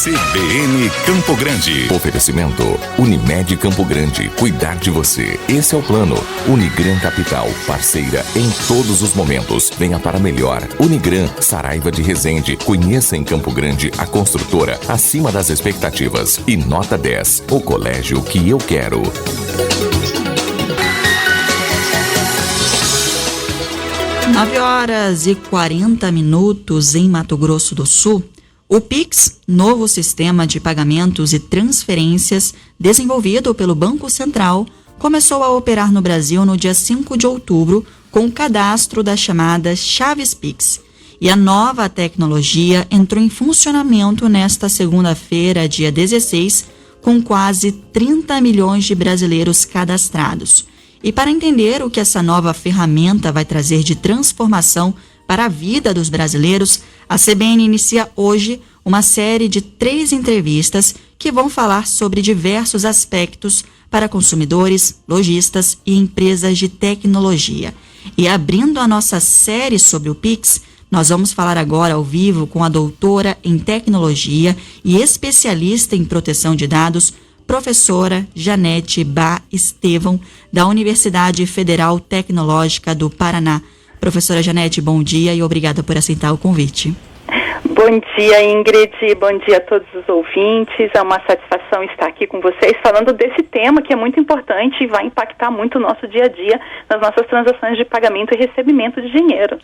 CBN Campo Grande. Oferecimento Unimed Campo Grande. Cuidar de você. Esse é o plano. Unigran Capital. Parceira em todos os momentos. Venha para melhor. Unigran, Saraiva de Resende. Conheça em Campo Grande a construtora acima das expectativas. E nota 10. O colégio que eu quero. 9h40 em Mato Grosso do Sul. O Pix, novo sistema de pagamentos e transferências desenvolvido pelo Banco Central, começou a operar no Brasil no dia 5 de outubro com o cadastro das chamadas chaves Pix. E a nova tecnologia entrou em funcionamento nesta segunda-feira, dia 16, com quase 30 milhões de brasileiros cadastrados. E para entender o que essa nova ferramenta vai trazer de transformação para a vida dos brasileiros, a CBN inicia hoje uma série de 3 entrevistas que vão falar sobre diversos aspectos para consumidores, lojistas e empresas de tecnologia. E abrindo a nossa série sobre o Pix, nós vamos falar agora ao vivo com a doutora em tecnologia e especialista em proteção de dados, professora Janete Bá Estevão, da Universidade Federal Tecnológica do Paraná. Professora Janete, bom dia e obrigada por aceitar o convite. Bom dia, Ingrid, bom dia a todos os ouvintes, é uma satisfação estar aqui com vocês falando desse tema que é muito importante e vai impactar muito o nosso dia a dia nas nossas transações de pagamento e recebimento de dinheiro.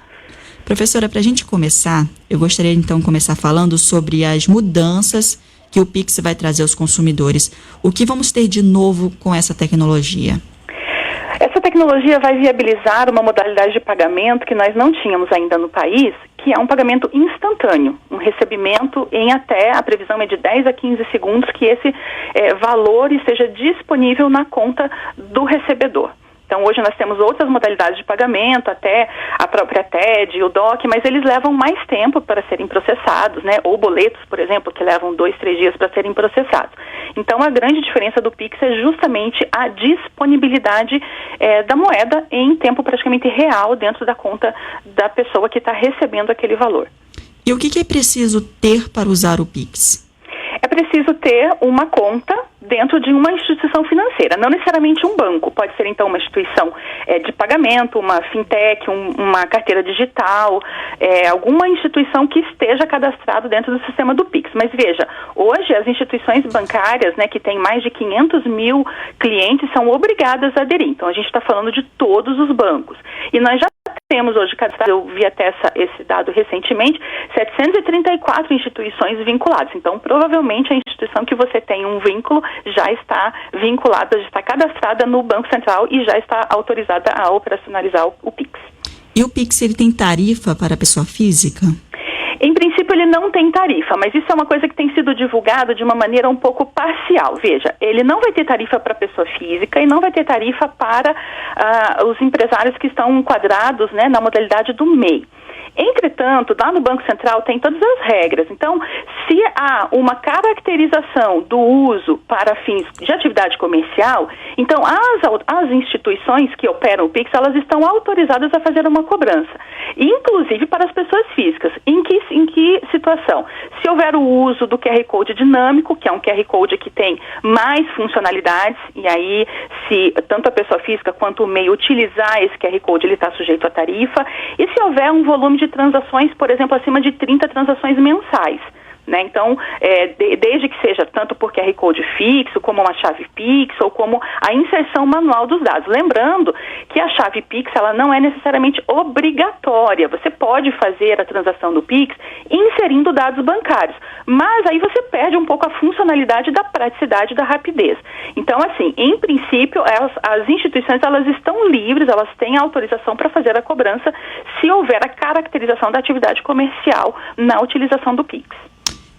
Professora, para a gente começar, eu gostaria então de começar falando sobre as mudanças que o Pix vai trazer aos consumidores. O que vamos ter de novo com essa tecnologia? Essa tecnologia vai viabilizar uma modalidade de pagamento que nós não tínhamos ainda no país, que é um pagamento instantâneo, um recebimento em até, a previsão é de 10 a 15 segundos, que esse valor esteja disponível na conta do recebedor. Então, hoje nós temos outras modalidades de pagamento, até a própria TED, o DOC, mas eles levam mais tempo para serem processados, né? Ou boletos, por exemplo, que levam 2, 3 dias para serem processados. Então, a grande diferença do Pix é justamente a disponibilidade da moeda em tempo praticamente real dentro da conta da pessoa que está recebendo aquele valor. E o que é preciso ter para usar o Pix? É preciso ter uma conta dentro de uma instituição financeira, não necessariamente um banco, pode ser então uma instituição de pagamento, uma fintech, uma carteira digital, alguma instituição que esteja cadastrado dentro do sistema do Pix. Mas veja, hoje as instituições bancárias, né, que têm mais de 500 mil clientes, são obrigadas a aderir. Então a gente está falando de todos os bancos. E nós já temos hoje cadastrado, eu vi até esse dado recentemente, 734 instituições vinculadas. Então, provavelmente, a instituição que você tem um vínculo já está vinculada, já está cadastrada no Banco Central e já está autorizada a operacionalizar o Pix. E o Pix, ele tem tarifa para a pessoa física? Em princípio, ele não tem tarifa, mas isso é uma coisa que tem sido divulgado de uma maneira um pouco parcial. Veja, ele não vai ter tarifa para pessoa física e não vai ter tarifa para os empresários que estão enquadrados, né, na modalidade do MEI. Entretanto, lá no Banco Central tem todas as regras. Então, se há uma caracterização do uso para fins de atividade comercial, então as instituições que operam o Pix, elas estão autorizadas a fazer uma cobrança, inclusive para as pessoas físicas. Em que situação? Se houver o uso do QR Code dinâmico, que é um QR Code que tem mais funcionalidades, e aí se tanto a pessoa física quanto o MEI utilizar esse QR Code, ele está sujeito à tarifa. E se houver um volume de transações, por exemplo, acima de 30 transações mensais, né? Então, desde que seja tanto por QR Code fixo, como uma chave Pix, ou como a inserção manual dos dados. Lembrando que a chave Pix, ela não é necessariamente obrigatória. Você pode fazer a transação do Pix inserindo dados bancários, mas aí você perde um pouco a funcionalidade da praticidade, da rapidez. Então, assim, em princípio, as instituições, elas estão livres, elas têm autorização para fazer a cobrança se houver a caracterização da atividade comercial na utilização do Pix.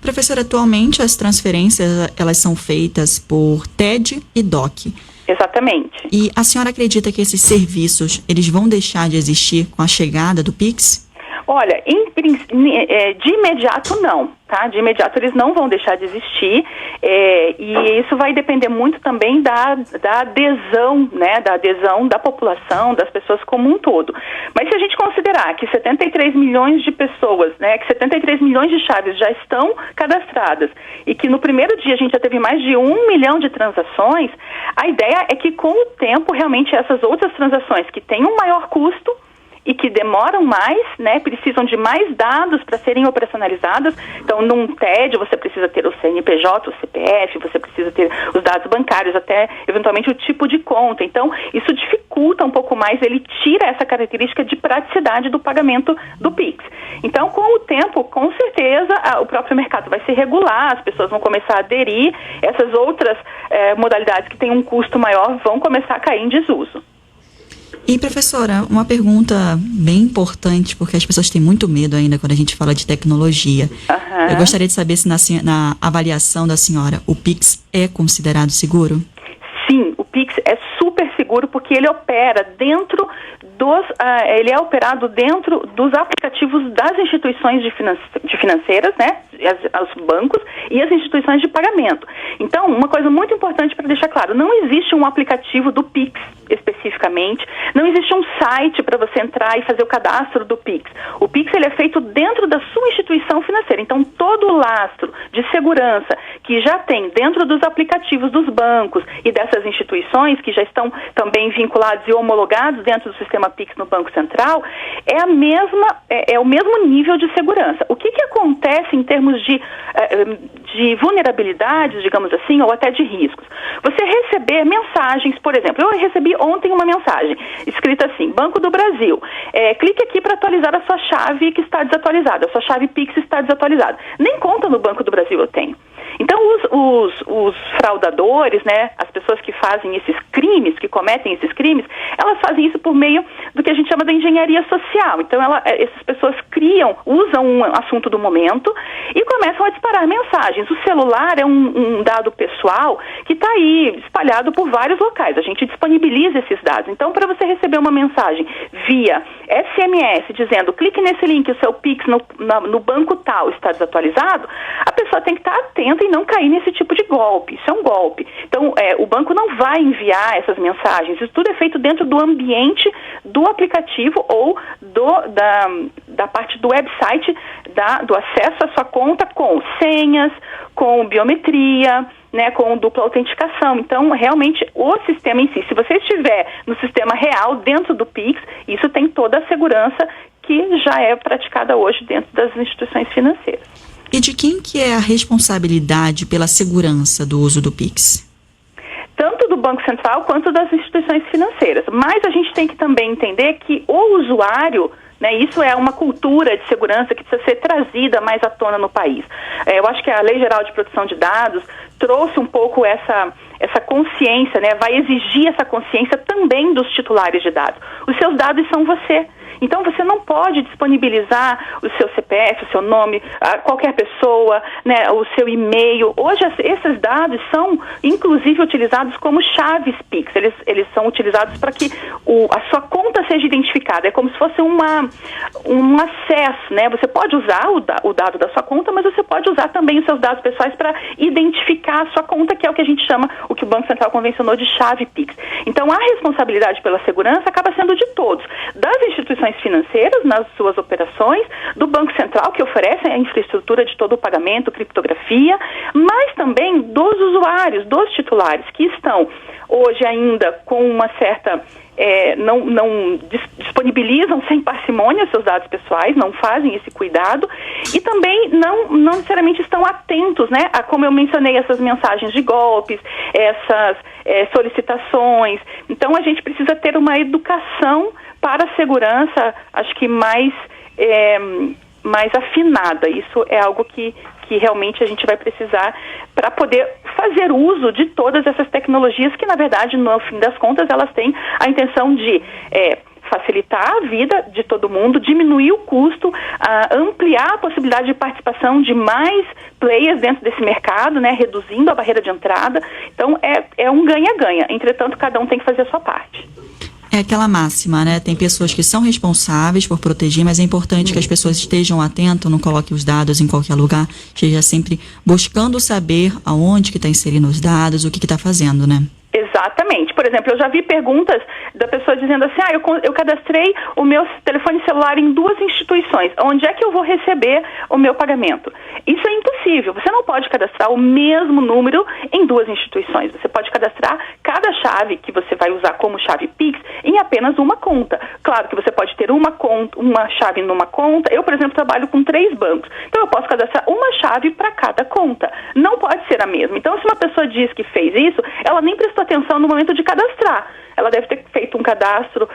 Professora, atualmente as transferências, elas são feitas por TED e DOC. Exatamente. E a senhora acredita que esses serviços, eles vão deixar de existir com a chegada do Pix? Olha, de imediato não, tá? De imediato eles não vão deixar de existir, e isso vai depender muito também da adesão, né? Da adesão da população, das pessoas como um todo. Mas se a gente considerar que 73 milhões de pessoas, né? Que 73 milhões de chaves já estão cadastradas e que no primeiro dia a gente já teve mais de 1 milhão de transações, a ideia é que com o tempo realmente essas outras transações que têm um maior custo e que demoram mais, né, precisam de mais dados para serem operacionalizadas. Então, num TED, você precisa ter o CNPJ, o CPF, você precisa ter os dados bancários, até, eventualmente, o tipo de conta. Então, isso dificulta um pouco mais, ele tira essa característica de praticidade do pagamento do Pix. Então, com o tempo, com certeza, o próprio mercado vai se regular, as pessoas vão começar a aderir, essas outras modalidades que têm um custo maior vão começar a cair em desuso. E, professora, uma pergunta bem importante, porque as pessoas têm muito medo ainda quando a gente fala de tecnologia. Eu gostaria de saber se na avaliação da senhora, o Pix é considerado seguro? Sim, o Pix é super seguro porque ele opera dentro ele é operado dentro dos aplicativos das instituições de financeiras, né, os bancos e as instituições de pagamento. Então, uma coisa muito importante para deixar claro, não existe um aplicativo do Pix especificamente, não existe um site para você entrar e fazer o cadastro do Pix. O Pix ele é feito dentro da sua instituição financeira, então todo o lastro de segurança que já tem dentro dos aplicativos dos bancos e dessas instituições que já estão também vinculados e homologados dentro do sistema Pix no Banco Central, é o mesmo nível de segurança. O que acontece em termos de vulnerabilidades, digamos assim, ou até de riscos? Você receber mensagens, por exemplo, eu recebi ontem uma mensagem escrita assim, Banco do Brasil, clique aqui para atualizar a sua chave que está desatualizada, a sua chave Pix está desatualizada. Nem conta no Banco do Brasil eu tenho. Então, os fraudadores, né, as pessoas que fazem esses crimes, que cometem esses crimes, elas fazem isso por meio do que a gente chama de engenharia social. Então, essas pessoas usam um assunto do momento e começam a disparar mensagens. O celular é um dado pessoal que está aí espalhado por vários locais. A gente disponibiliza esses dados. Então, para você receber uma mensagem via SMS dizendo, clique nesse link, o seu Pix no banco tal está desatualizado, a pessoa tem que estar atenta e não cair nesse tipo de golpe. Isso é um golpe. Então, o banco não vai enviar essas mensagens. Isso tudo é feito dentro do ambiente do aplicativo ou da parte do website do acesso à sua conta com senhas, com biometria, né, com dupla autenticação. Então, realmente, o sistema em si, se você estiver no sistema real, dentro do Pix, isso tem toda a segurança que já é praticada hoje dentro das instituições financeiras. E de quem que é a responsabilidade pela segurança do uso do Pix? Tanto do Banco Central quanto das instituições financeiras. Mas a gente tem que também entender que o usuário, né, isso é uma cultura de segurança que precisa ser trazida mais à tona no país. Eu acho que a Lei Geral de Proteção de Dados trouxe um pouco essa consciência, né, vai exigir essa consciência também dos titulares de dados. Os seus dados são você. Então, você não pode disponibilizar o seu CPF, o seu nome, a qualquer pessoa, né, o seu e-mail. Hoje, esses dados são, inclusive, utilizados como chaves Pix. Eles são utilizados para que a sua conta seja identificada. É como se fosse um acesso, né? Você pode usar o dado da sua conta, mas você pode usar também os seus dados pessoais para identificar a sua conta, que é o que a gente chama, o que o Banco Central convencionou de chave Pix. Então, a responsabilidade pela segurança acaba sendo de todos. Das instituições financeiras nas suas operações, do Banco Central, que oferece a infraestrutura de todo o pagamento, criptografia, mas também dos usuários, dos titulares, que estão hoje ainda com uma certa... não disponibilizam sem parcimônia seus dados pessoais, não fazem esse cuidado e também não necessariamente estão atentos, né, a, como eu mencionei, essas mensagens de golpes, essas solicitações. Então, a gente precisa ter uma educação para a segurança, acho que mais afinada. Isso é algo que realmente a gente vai precisar para poder fazer uso de todas essas tecnologias que, na verdade, no fim das contas, elas têm a intenção de facilitar a vida de todo mundo, diminuir o custo, ampliar a possibilidade de participação de mais players dentro desse mercado, né, reduzindo a barreira de entrada. Então, é um ganha-ganha. Entretanto, cada um tem que fazer a sua parte. É aquela máxima, né? Tem pessoas que são responsáveis por proteger, mas é importante que as pessoas estejam atentas, não coloquem os dados em qualquer lugar, esteja sempre buscando saber aonde que está inserindo os dados, o que está fazendo, né? Exatamente. Por exemplo, eu já vi perguntas da pessoa dizendo assim, eu cadastrei o meu telefone celular em 2 instituições, onde é que eu vou receber o meu pagamento? Isso é impossível. Você não pode cadastrar o mesmo número em 2 instituições. Você pode cadastrar cada chave que você vai usar como chave Pix em apenas uma conta. Claro que você pode ter uma chave numa conta. Eu, por exemplo, trabalho com 3 bancos. Então, eu posso cadastrar uma chave para cada conta. Não pode ser a mesma. Então, se uma pessoa diz que fez isso, ela nem prestou atenção no momento de cadastrar. Ela deve ter feito um cadastro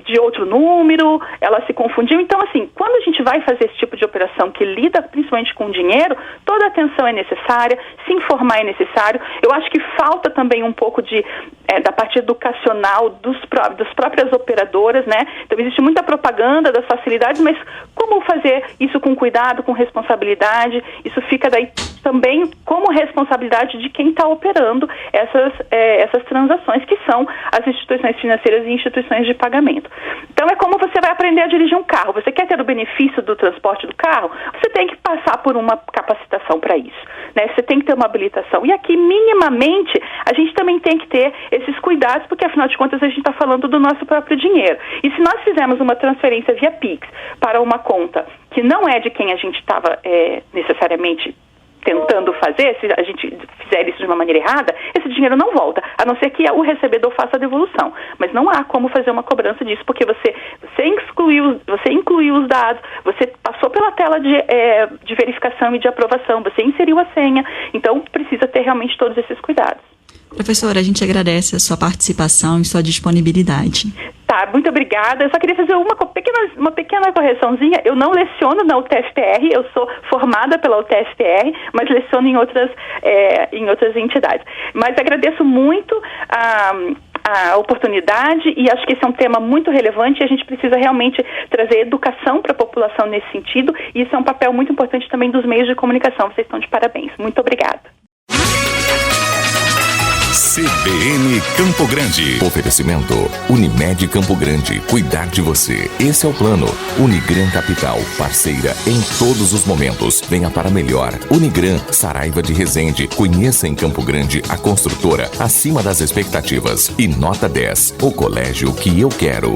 de outro número, ela se confundiu. Então, assim, quando a gente vai fazer esse tipo de operação que lida principalmente com dinheiro, toda atenção é necessária, se informar é necessário. Eu acho que falta também um pouco da parte educacional das próprias operadoras, né? Então, existe muita propaganda das facilidades, mas como fazer isso com cuidado, com responsabilidade? Isso fica daí também como responsabilidade de quem está operando essas transações, que são as instituições financeiras e instituições de pagamento. Então, é como você vai aprender a dirigir um carro. Você quer ter o benefício do transporte do carro? Você tem que passar por uma capacitação para isso, né? Você tem que ter uma habilitação. E aqui, minimamente, a gente também tem que ter esses cuidados, porque, afinal de contas, a gente está falando do nosso próprio dinheiro. E se nós fizermos uma transferência via Pix para uma conta que não é de quem a gente estava necessariamente tentando fazer, se a gente fizer isso de uma maneira errada, esse dinheiro não volta, a não ser que o recebedor faça a devolução. Mas não há como fazer uma cobrança disso, porque você incluiu os dados, você passou pela tela de verificação e de aprovação, você inseriu a senha, então precisa ter realmente todos esses cuidados. Professora, a gente agradece a sua participação e sua disponibilidade. Tá, muito obrigada. Eu só queria fazer uma pequena correçãozinha. Eu não leciono na UTFPR, eu sou formada pela UTFPR, mas leciono em outras entidades. Mas agradeço muito a oportunidade e acho que esse é um tema muito relevante e a gente precisa realmente trazer educação para a população nesse sentido, e isso é um papel muito importante também dos meios de comunicação. Vocês estão de parabéns. Muito obrigada. CBN Campo Grande. Oferecimento Unimed Campo Grande. Cuidar de você. Esse é o plano. Unigran Capital. Parceira em todos os momentos. Venha para melhor. Unigran, Saraiva de Resende. Conheça em Campo Grande a construtora acima das expectativas. E nota 10. O colégio que eu quero.